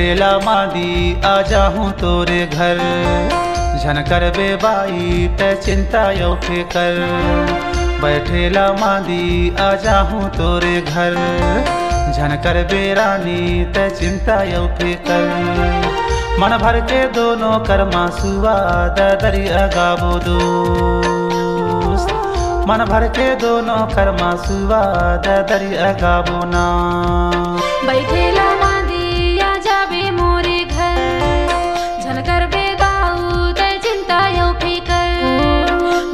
बैठेला मादी आ जाहूँ तोरे घर, झनकर बेबाई ते चिंता यो फिकर। बैठेला मादी आ जाहूँ तोरे घर, झनकर बेरानी ते चिंता यो फिकर। मन भर के दोनों कर्मा सुआ दरिया गाबो दोस्त, मन भर के दोनों कर्मा सुआ दरिया गाबो ना। बैठेला मादी आ जाबे मोरे घर, झनकर बेगाऊ ते चिंता यो फिकर।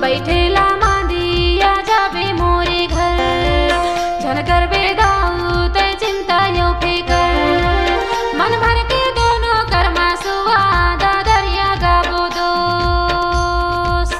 बैठेला मादी आ जाबे मोरे घर, झनकर बेगाऊ ते चिंता यो फिकर। मन भर के दोनों कर्मा सुआ दरिया गाबो दोस्त।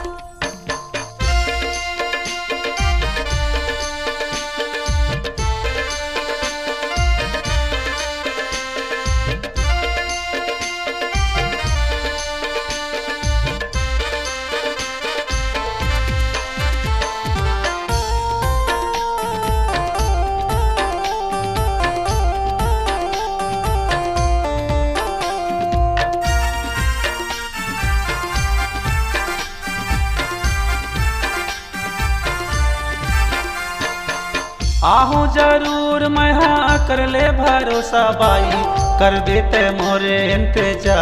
आहूँ जरूर मैं हाँ कर ले भरोसा बाई, कर देते मोरे इंतजार।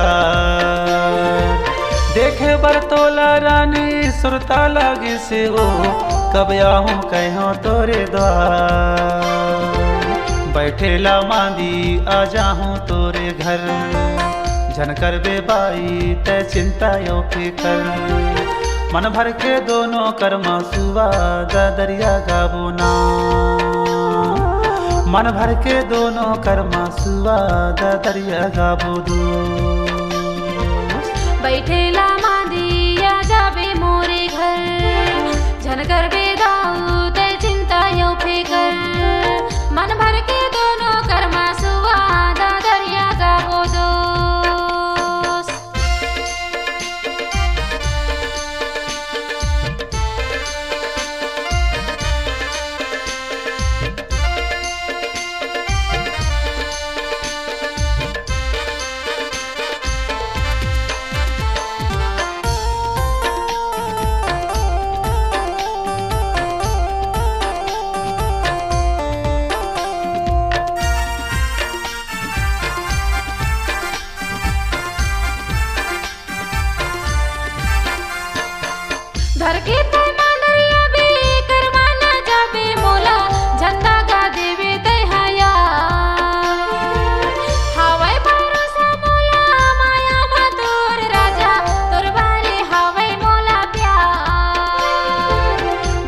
देखे बरतोला रानी सुरता लगी से वो, कब आहूँ कहो तोरे द्वार। बैठेला मादी आ जाहूँ तोरे घर, झनकर बेबाई ते चिंता यो फिकर। मन भर के दोनों कर्मा सुआ दरिया गाबो ना। मन भर के दोनों कर्मा सुआ दरिया गाबो दोस्त। बैठेला मादी आ जाबे मोरे घर, झनकर बेगाऊ ते चिंता यो फिकर। मन भर के दोनों कर्मा सुआ दरिया गाबो दोस्त। धर के ते मांदरिया बे करवाना जाबे मोला, झंडा गा देवे ते हया। हवाई भरोसा मोला माया मधुर राजा, तोर बारे हवाई मोला प्यार।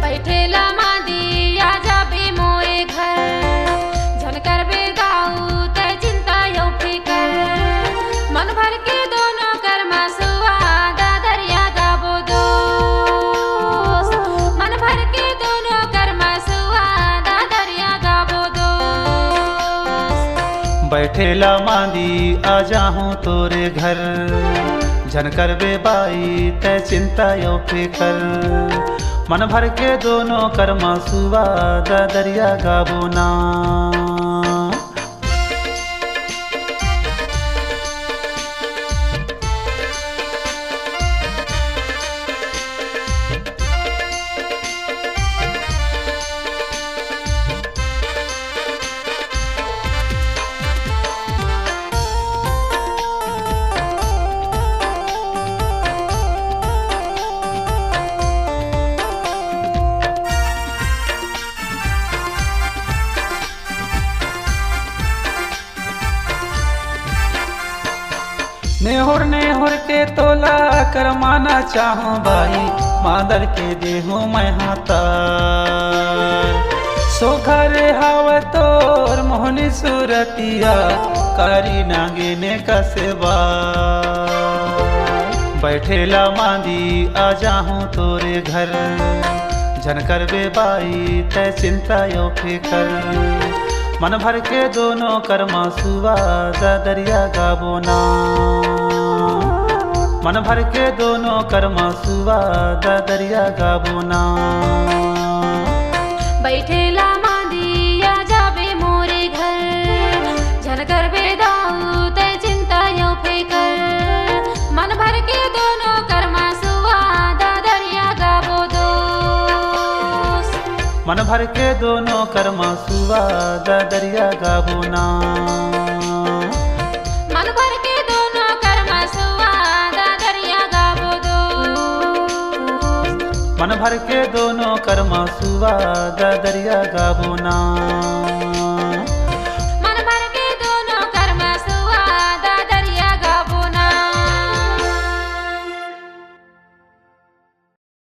बैठेला मादी आ जाबे मोरे घर, झनकर बेगाऊ ते चिंता यो फिकर। मन भर के दोनों कर्मा सुआ दरिया गाबो दोस्त। मन भर के दोनों कर्मा सुआ दरिया गाबो दोस्त। बैठेला मादी आ जाहूँ तोरे घर, झनकर बेबाई ते चिंता यो फिकर। मन भर के दोनों कर्मा सुआ दरिया गाबो ना। नेहुर नेहुर के तोला करमाना चाहूँ बाई, मादर के देहूँ मैं हाथार। सोघरे हाव तोर मोहनी सूरतिया, कारी नागिने कसबा। बैठेला मादी आ जाहूँ तोरे घर, झनकर बेबाई ते चिंता यो फिकर। मन भर के दोनों कर्मा सुआ दरिया गाबो ना। मन भर के दोनों कर्मा सुआ दरिया गाबो ना। बैठेला मादी आ जाबे मोरे घर, झनकर बेदाऊ ते मन भर के दोनों कर्मा सुआ दरिया गाबो ना। मन भर के दोनों कर्मा सुआ दरिया गाबो दो। मन भर के दोनों कर्मा सुआ दरिया गाबो ना।